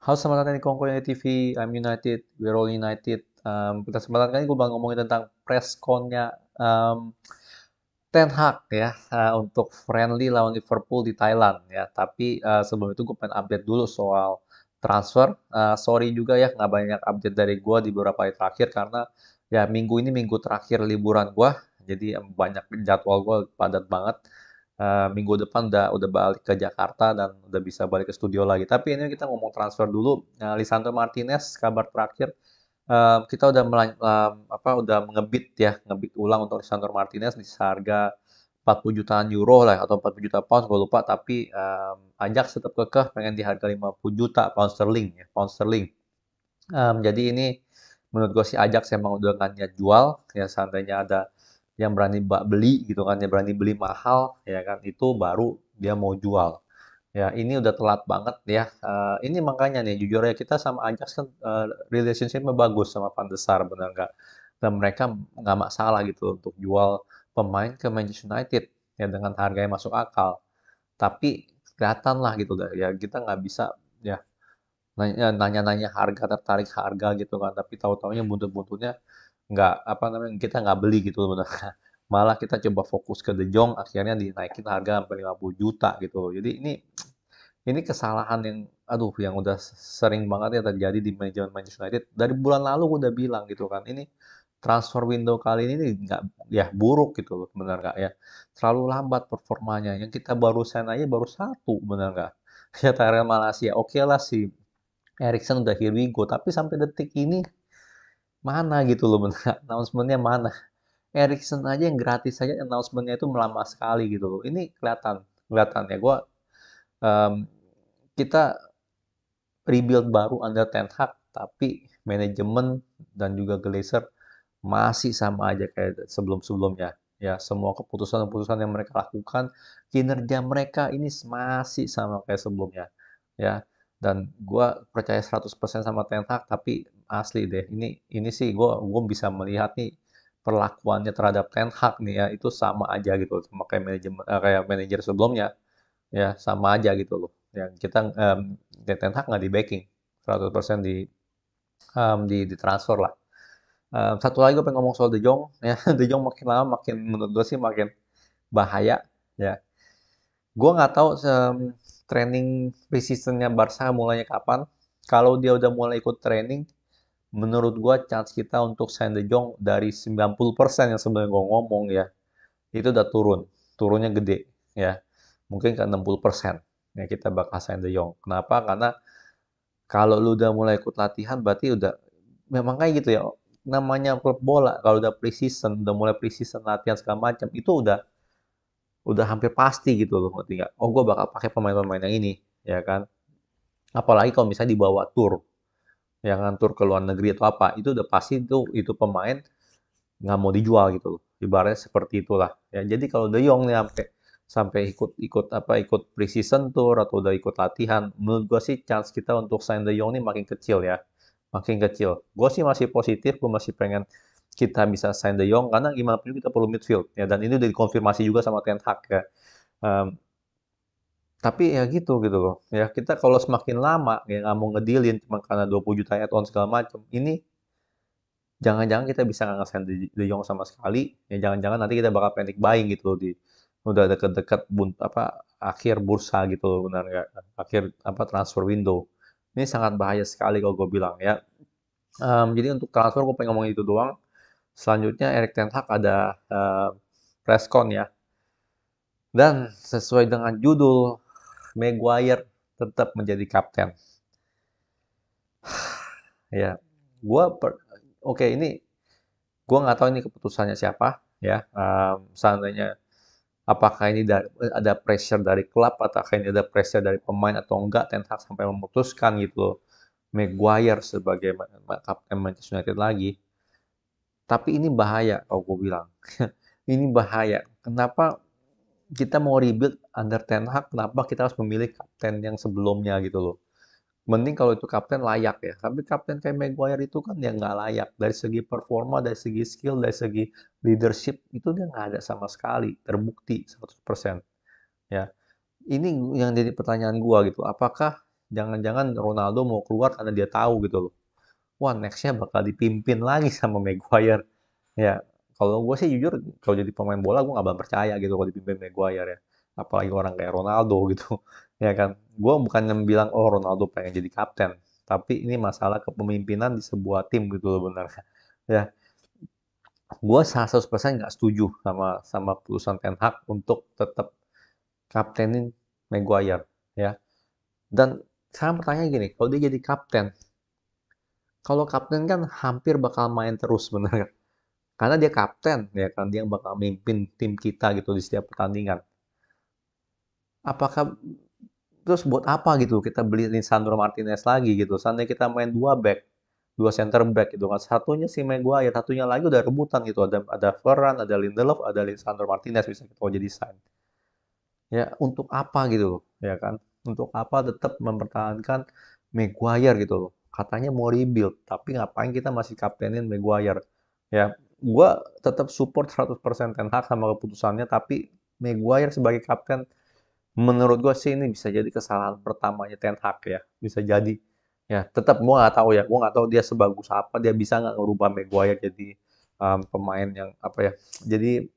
Halo, selamat datang di Kongko United TV. I'm United, we're all United. Pada kesempatan kali ini gue bakal ngomongin tentang press con-nya Ten Hag ya, untuk friendly lawan Liverpool di Thailand ya. Tapi sebelum itu gue pengen update dulu soal transfer. Sorry juga ya nggak banyak update dari gue di beberapa hari terakhir karena ya minggu ini minggu terakhir liburan gue, jadi banyak jadwal gue padat banget. Minggu depan udah balik ke Jakarta dan udah bisa balik ke studio lagi. Tapi ini kita ngomong transfer dulu. Lisandro Martinez kabar terakhir kita udah udah ngebit ya, ngebit ulang untuk Lisandro Martinez di seharga 40 jutaan euro lah atau 40 juta pound gue lupa, tapi Ajax tetap kekeh pengen di harga 50 juta pound sterling ya, pound sterling. Jadi ini menurut gue sih Ajax emang udah nggak niat jual ya, seandainya ada yang berani beli gitu kan, yang berani beli mahal ya kan, itu baru dia mau jual. Ya, ini udah telat banget ya. Ini makanya nih, jujur ya kita sama Ajax kan relationship-nya bagus sama Van de Sar, benar nggak? Dan mereka nggak masalah gitu untuk jual pemain ke Manchester United ya dengan harga yang masuk akal. Tapi kelihatan lah gitu ya, kita nggak bisa ya nanya-nanya harga, tertarik harga gitu kan. Tapi tahu-taunya buntut-buntutnya nggak apa namanya kita nggak beli gitu benar. Malah kita coba fokus ke De Jong, akhirnya dinaikin harga sampai 50 juta gitu. Jadi ini kesalahan yang, aduh, yang udah sering banget ya terjadi di manajemen Manchester United. Dari bulan lalu gue udah bilang gitu kan, ini transfer window kali ini nih nggak, ya buruk gitu loh, benar nggak ya? Terlalu lambat performanya. Yang kita baru sign aja baru satu, benar nggak? Ya Tyrell Malacia, oke lah si Erikson udah here we go, tapi sampai detik ini mana gitu loh, benar nggak? Announcementnya mana? Erikson aja yang gratis aja announcementnya itu melama sekali gitu loh. Ini kelihatan, kelihatan ya. Em, kita rebuild baru under Ten Hag, tapi manajemen dan juga Glazer masih sama aja kayak sebelum-sebelumnya. Ya, semua keputusan-keputusan yang mereka lakukan, kinerja mereka ini masih sama kayak sebelumnya. Ya, dan gue percaya 100% sama Ten Hag, tapi asli deh, ini sih gue bisa melihat nih perlakuannya terhadap Ten Hag nih ya, itu sama aja gitu sama kayak manajemen kayak manajer sebelumnya. Ya, sama aja gitu loh. Yang kita Ten Hag nggak di backing 100% di transfer lah. Satu lagi gue pengen ngomong soal De Jong ya. De Jong makin lama makin menurut gue sih makin bahaya ya. Gue nggak tahu training preseasonnya Barca mulainya kapan. Kalau dia udah mulai ikut training, menurut gue chance kita untuk sign De Jong dari 90% yang sebenarnya gue ngomong ya, itu udah turunnya gede ya, mungkin ke 60% ya kita bakal sign De Jong. Kenapa? Karena kalau lu udah mulai ikut latihan berarti udah, memang kayak gitu ya, namanya klub bola kalau udah mulai preseason latihan segala macam itu udah hampir pasti gitu loh, ngerti nggak? Oh, gue bakal pakai pemain-pemain yang ini ya kan. Apalagi kalau misalnya dibawa tur, ya kan, tur ke luar negeri atau apa, itu udah pasti itu pemain nggak mau dijual gitu loh. Ibaratnya seperti itulah. Ya, jadi kalau De Jong nih sampai sampai ikut preseason tour atau udah ikut latihan, menurut gua sih chance kita untuk sign De Jong nih makin kecil ya. Makin kecil. Gue sih masih positif, gue masih pengen kita bisa sign De Jong karena gimana pun juga kita perlu midfield ya, dan ini udah dikonfirmasi juga sama Ten Hag ya. Em, tapi ya gitu loh. Ya kita kalau semakin lama ya nggak mau ngedealin cuma karena 20 juta add-on segala macam. Ini jangan-jangan kita bisa nggak ngesign De Jong sama sekali, ya jangan-jangan nanti kita bakal panic buying gitu loh, udah deket-deket akhir bursa gitu loh, benar nggak? Akhir transfer window. Ini sangat bahaya sekali kalau gue bilang ya. Jadi untuk transfer gue pengen ngomong itu doang. Selanjutnya Erik ten Hag ada press con ya. Dan sesuai dengan judul, Maguire tetap menjadi kapten. Ya, gue oke, ini gue nggak tahu ini keputusannya siapa ya. Seandainya apakah ini ada pressure dari klub atau ini ada pressure dari pemain atau enggak, Ten Hag sampai memutuskan gitu loh Maguire sebagai kapten Manchester United lagi. Tapi ini bahaya kalau gue bilang. Ini bahaya. Kenapa kita mau rebuild under Ten Hag? Kenapa kita harus memilih kapten yang sebelumnya gitu loh? Mending kalau itu kapten layak ya. Tapi kapten kayak Maguire itu kan yang nggak layak. Dari segi performa, dari segi skill, dari segi leadership, itu dia nggak ada sama sekali. Terbukti 100%. Ya, ini yang jadi pertanyaan gua gitu. Apakah jangan-jangan Ronaldo mau keluar karena dia tahu gitu loh. Wah, next-nya bakal dipimpin lagi sama Maguire. Ya, kalau gue sih jujur, kalau jadi pemain bola gue nggak bakal percaya gitu kalau dipimpin Maguire ya. Apalagi orang kayak Ronaldo gitu. Ya kan, gue bukan bilang oh Ronaldo pengen jadi kapten, tapi ini masalah kepemimpinan di sebuah tim gitu loh benar. Ya, gue 100% nggak setuju sama sama keputusan Ten Hag untuk tetap kaptenin Maguire ya. Dan sekarang pertanyaan gini, kalau dia jadi kapten, kalau kapten kan hampir bakal main terus bener. Karena dia kapten, ya kan dia yang bakal mimpin tim kita gitu di setiap pertandingan. Apakah terus buat apa gitu kita beli Lisandro Martinez lagi gitu? Seandainya kita main dua back, dua center back gitu kan. Satunya si Maguire, satunya lagi udah rebutan gitu. Ada Ferran, ada Lindelof, ada Lisandro Martinez bisa kita jadi sign. Ya untuk apa gitu loh, ya kan? Untuk apa tetap mempertahankan Maguire gitu loh. Katanya mau rebuild, tapi ngapain kita masih kaptenin Maguire? Ya, gua tetap support 100% Ten Hag sama keputusannya, tapi Maguire sebagai kapten menurut gua sih ini bisa jadi kesalahan pertamanya Ten Hag ya. Bisa jadi. Ya, tetap gua nggak tahu ya. Gua nggak tahu dia sebagus apa, dia bisa nggak ngerubah Maguire jadi pemain yang apa ya? Jadi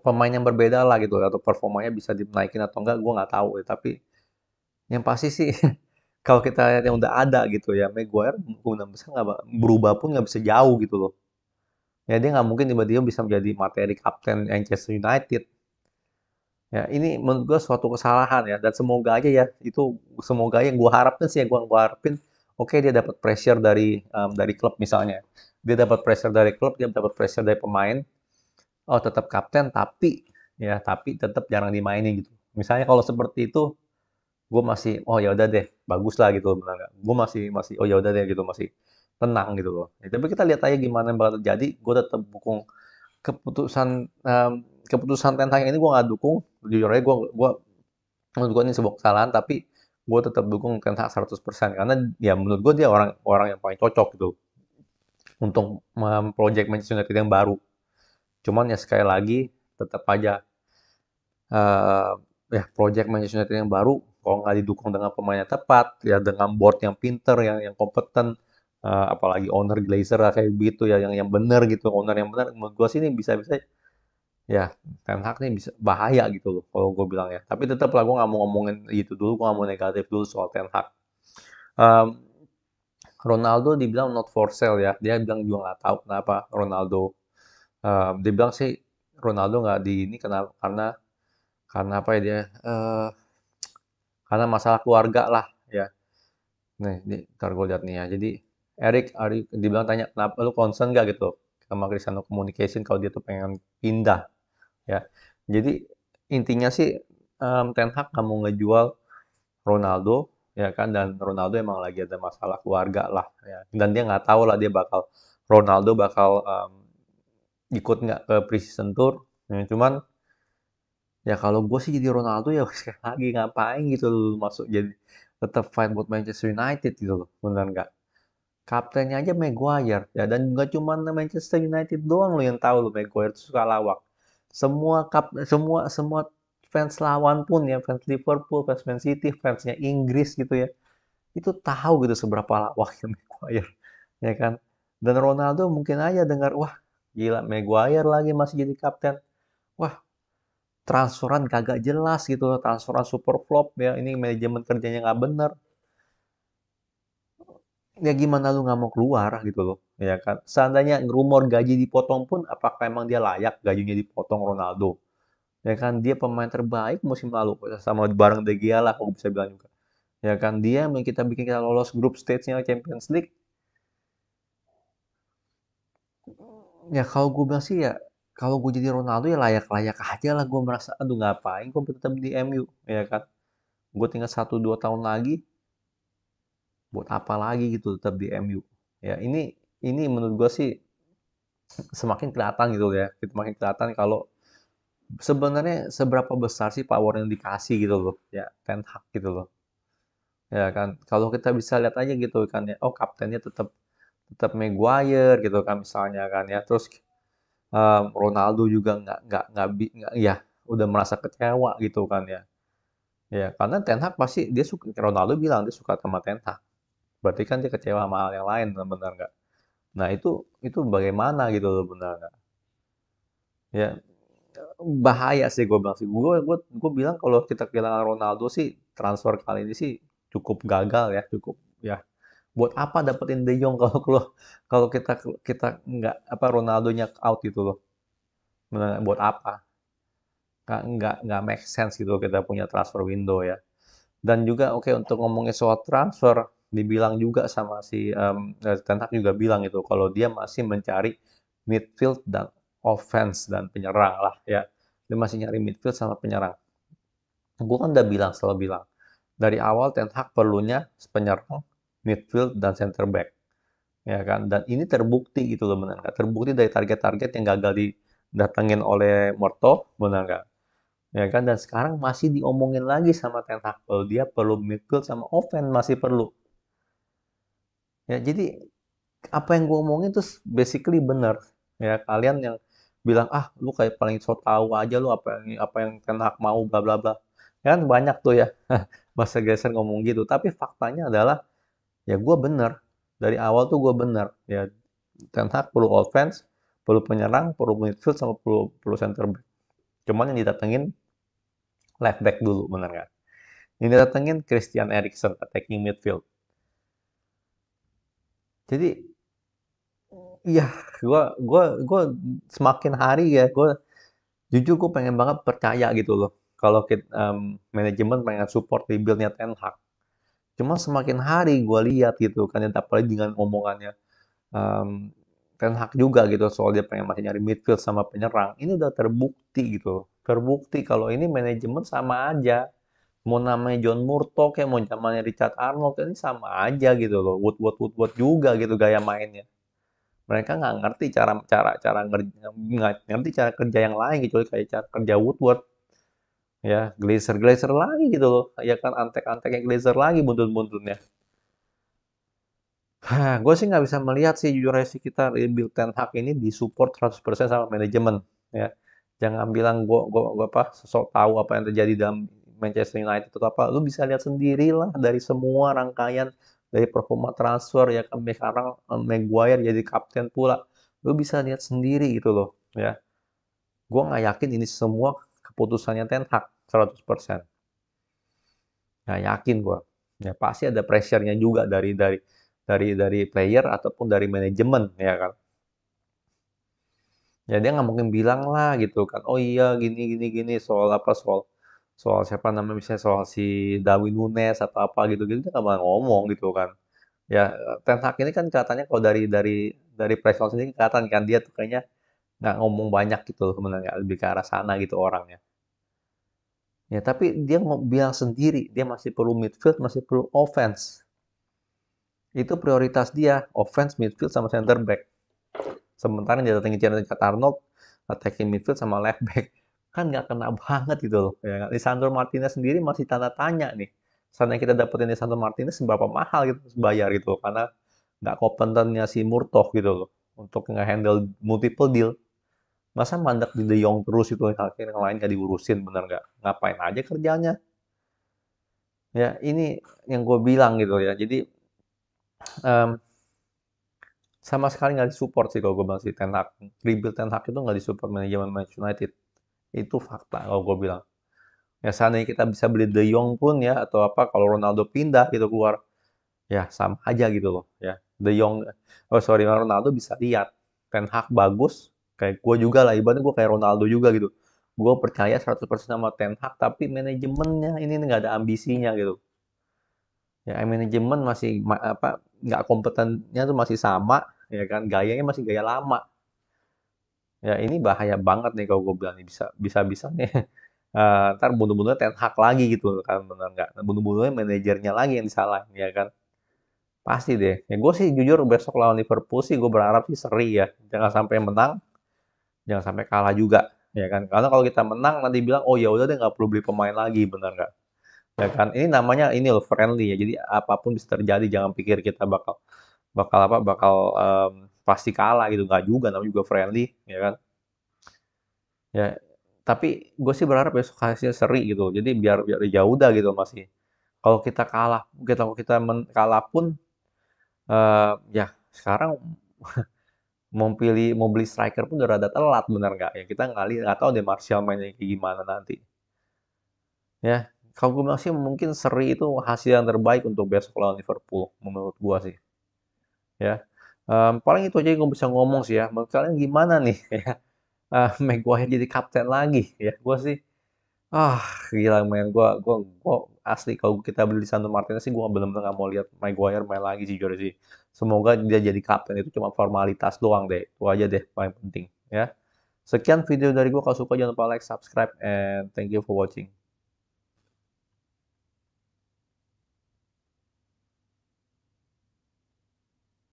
pemain yang berbeda lah gitu atau performanya bisa dinaikin atau enggak gue nggak tahu ya. Tapi yang pasti sih kalau kita lihat yang udah ada gitu ya Maguire kemungkinan besar nggak berubah pun nggak bisa jauh gitu loh ya dia nggak mungkin tiba-tiba bisa menjadi materi kapten Manchester United ya ini menurut gue suatu kesalahan ya dan semoga aja ya itu semoga yang gue harapin sih yang gue harapin oke dia dapat pressure dari klub misalnya dia dapat pressure dari klub dia dapat pressure dari pemain oh tetap kapten tapi tetap jarang dimainin gitu. Misalnya kalau seperti itu, gue masih oh ya udah deh, bagus lah gitu benar nggak? Gue masih masih oh ya udah deh gitu masih tenang gitu loh. Ya, tapi kita lihat aja gimana yang bakal terjadi. Gue tetap dukung keputusan keputusan Ten Hag ini gue nggak dukung. Jujur aja gue menurut gue ini sebuah kesalahan tapi gue tetap dukung Ten Hag 100% karena ya menurut gue dia orang orang yang paling cocok gitu untuk memproject Manchester United yang baru. Cuman ya sekali lagi tetap aja eh ya project Manchester United yang baru kalau nggak didukung dengan pemain yang tepat ya dengan board yang pinter yang kompeten apalagi owner Glazer lah kayak gitu ya yang benar gitu owner yang benar menurut gue sih ini bisa-bisa ya Ten Hag nih bisa bahaya gitu loh kalau gue bilang ya tapi tetap lah gue nggak mau ngomongin itu dulu gue nggak mau negatif dulu soal Ten Hag. Em, Ronaldo dibilang not for sale ya dia bilang juga nggak tahu kenapa Ronaldo dia bilang sih Ronaldo nggak di ini karena apa ya dia karena masalah keluarga lah ya. Nih, ntar gue lihat nih ya. Jadi Ari dibilang tanya kenapa lu concern gak gitu sama Cristiano Communication kalau dia tuh pengen pindah ya. Jadi intinya sih Ten Hag nggak mau ngejual Ronaldo ya kan dan Ronaldo emang lagi ada masalah keluarga lah ya. Dan dia nggak tahu lah dia Ronaldo bakal ikut nggak ke preseason tour. Ya, cuman ya kalau gue sih jadi Ronaldo ya sekali lagi ngapain gitu loh masuk jadi tetap fight buat Manchester United gitu loh benar nggak kaptennya aja Maguire ya dan nggak cuma Manchester United doang loh yang tahu loh Maguire itu suka lawak semua fans lawan pun ya fans Liverpool fans Man City fansnya Inggris gitu ya itu tahu gitu seberapa lawaknya Maguire ya kan dan Ronaldo mungkin aja dengar wah gila Maguire lagi masih jadi kapten wah transferan kagak jelas gitu loh, transferan super flop ya, ini manajemen kerjanya nggak bener. Ya gimana lu nggak mau keluar gitu loh, ya kan? Seandainya rumor gaji dipotong pun, apakah emang dia layak gajinya dipotong Ronaldo? Ya kan, dia pemain terbaik musim lalu sama bareng De Gea lah, kalau bisa bilang juga. Ya kan, dia yang kita bikin kita lolos grup stage-nya Champions League. Ya kalau gue bilang sih ya, kalau gue jadi Ronaldo ya layak-layak aja lah. Gue merasa, aduh ngapain gue tetap di MU, ya kan? Gue tinggal 1 2 tahun lagi, buat apa lagi gitu tetap di MU ya ini menurut gue sih semakin kelihatan gitu ya semakin kelihatan kalau sebenarnya seberapa besar sih power yang dikasih gitu loh ya Ten Hag gitu loh ya kan kalau kita bisa lihat aja gitu kan ya oh kaptennya tetap tetap Maguire gitu kan misalnya kan ya terus Ronaldo juga nggak ya udah merasa kecewa gitu kan ya Ya, karena Ten Hag pasti dia suka, Ronaldo bilang dia suka sama Ten Hag. Berarti kan dia kecewa sama hal yang lain, benar nggak? Nah itu bagaimana gitu loh, benar nggak? Ya, bahaya sih gue bilang sih. Gue bilang kalau kita kehilangan Ronaldo sih transfer kali ini sih cukup gagal ya, cukup ya. Buat apa dapetin De Jong kalau kalau kalau kita kita nggak apa Ronaldonya out gitu loh. Benar nggak? Buat apa? Nggak make sense gitu loh kita punya transfer window ya. Dan juga oke untuk ngomongin soal transfer, dibilang juga sama si Ten Hag juga bilang itu kalau dia masih mencari midfield dan offense dan penyerang lah ya. Dia masih nyari midfield sama penyerang. Gue kan udah bilang, selalu bilang dari awal Ten Hag perlunya penyerang, midfield dan center back, ya kan? Dan ini terbukti gitu loh, benar nggak? Terbukti dari target-target yang gagal didatengin oleh Morto, benar nggak? Ya kan? Dan sekarang masih diomongin lagi sama Ten Hag kalau dia perlu midfield sama offense masih perlu. Ya, jadi apa yang gue omongin tuh basically bener. Ya, kalian yang bilang ah lu kayak paling so tahu aja lu apa yang Ten Hag mau bla bla bla. Ya kan banyak tuh ya bahasa geser ngomong gitu. Tapi faktanya adalah ya gue bener. Dari awal tuh gue bener. Ya Ten Hag perlu offense, perlu penyerang, perlu midfield sama perlu perlu center back. Cuman yang didatengin left back dulu, bener kan? Yang didatengin Christian Eriksen attacking midfield. Jadi iya, gua semakin hari ya, jujur gue pengen banget percaya gitu loh. Kalau manajemen pengen support rebuild-nya Ten Hag. Cuma semakin hari gue lihat gitu kan, apalagi dengan omongannya em, Ten Hag juga gitu soal dia pengen masih nyari midfield sama penyerang. Ini udah terbukti gitu loh. Terbukti kalau ini manajemen sama aja. Mau namanya John Murtough kayak mau zamannya Richard Arnold ini sama aja gitu loh. Woodward juga gitu gaya mainnya. Mereka nggak ngerti cara cara cara nggak ngerti cara kerja yang lain kecuali kayak cara kerja Woodward ya Glazer lagi gitu loh ya kan antek-anteknya Glazer lagi buntut-buntutnya. Gue sih nggak bisa melihat sih jujur aja sih kita rebuild Ten Hag ini disupport 100% sama manajemen ya. Jangan bilang gue apa sosok tahu apa yang terjadi dalam Manchester United atau apa. Lu bisa lihat sendiri lah dari semua rangkaian dari performa transfer ya kan sekarang Maguire jadi kapten pula. Lu bisa lihat sendiri gitu loh ya. Gue nggak yakin ini semua keputusannya Ten Hag 100%. Nggak yakin gue. Ya pasti ada pressure-nya juga dari player ataupun dari manajemen ya kan. Ya dia nggak mungkin bilang lah gitu kan. Oh iya gini gini gini soal apa soal soal siapa namanya misalnya soal si Darwin Nunes atau apa gitu gitu dia nggak mau ngomong gitu kan. Ya Ten Hag ini kan katanya kalau dari press conference ini kelihatan kan dia tuh kayaknya nggak ngomong banyak gitu loh sebenarnya lebih ke arah sana gitu orangnya. Ya, tapi dia mau bilang sendiri, dia masih perlu midfield, masih perlu offense. Itu prioritas dia, offense, midfield, sama center back. Sementara yang didatengin Jadon Arnold, attacking midfield sama left back. Kan nggak kena banget gitu loh. Ya, Lisandro Martinez sendiri masih tanda tanya nih. Seandainya kita dapetin Lisandro Martinez, seberapa mahal gitu bayar gitu loh. Karena nggak kompetennya si Murtoh gitu loh. Untuk nge-handle multiple deal. Masa mandak di De Jong terus itu, akhirnya yang lain nggak diurusin, bener nggak? Ngapain aja kerjanya? Ya, ini yang gue bilang gitu ya. Jadi em, sama sekali nggak disupport sih kalau gue bilang si Ten Hag. Rebuild Ten Hag itu nggak disupport manajemen Manchester United. Itu fakta kalau gue bilang. Ya seandainya kita bisa beli De Jong pun ya atau apa kalau Ronaldo pindah gitu keluar ya sama aja gitu loh ya. De Jong oh sorry Ronaldo bisa lihat Ten Hag bagus kayak gue juga lah ibaratnya gue kayak Ronaldo juga gitu. Gue percaya 100% sama Ten Hag tapi manajemennya ini nggak ada ambisinya gitu. Ya manajemen masih apa nggak kompetennya tuh masih sama ya kan gayanya masih gaya lama ya ini bahaya banget nih kalau gue bilang nih bisa bisa bisa nih ntar bunuh-bunuhnya Ten Hag lagi gitu kan benar nggak bunuh-bunuhnya manajernya lagi yang disalahin ya kan pasti deh ya gue sih jujur besok lawan Liverpool sih gue berharap sih seri ya jangan sampai menang jangan sampai kalah juga ya kan karena kalau kita menang nanti bilang oh ya udah deh nggak perlu beli pemain lagi benar nggak ya kan ini namanya ini loh friendly ya jadi apapun bisa terjadi jangan pikir kita bakal bakal apa bakal pasti kalah gitu nggak juga namanya juga friendly ya kan ya Tapi gue sih berharap besok hasilnya seri gitu. Jadi biar ya udah gitu masih. Kalau kita kalah, kalah pun ya sekarang mau beli striker pun udah rada telat bener nggak ya, kita nggak tahu deh Martial mainnya kayak gimana nanti ya. Kalau gue bilang sih mungkin seri itu hasil yang terbaik untuk besok lawan Liverpool menurut gue sih ya. Paling itu aja yang gue bisa ngomong sih ya. Menurut kalian gimana nih ya, Maguire jadi kapten lagi ya. Gue sih ah gila main, gue asli kalau kita beli Lisandro Martinez sih gue bener-bener nggak mau lihat Maguire main lagi sih Jordi sih. Semoga dia jadi kapten itu cuma formalitas doang deh. Itu aja deh paling penting ya. Sekian video dari gue, kalau suka jangan lupa like, subscribe, and thank you for watching.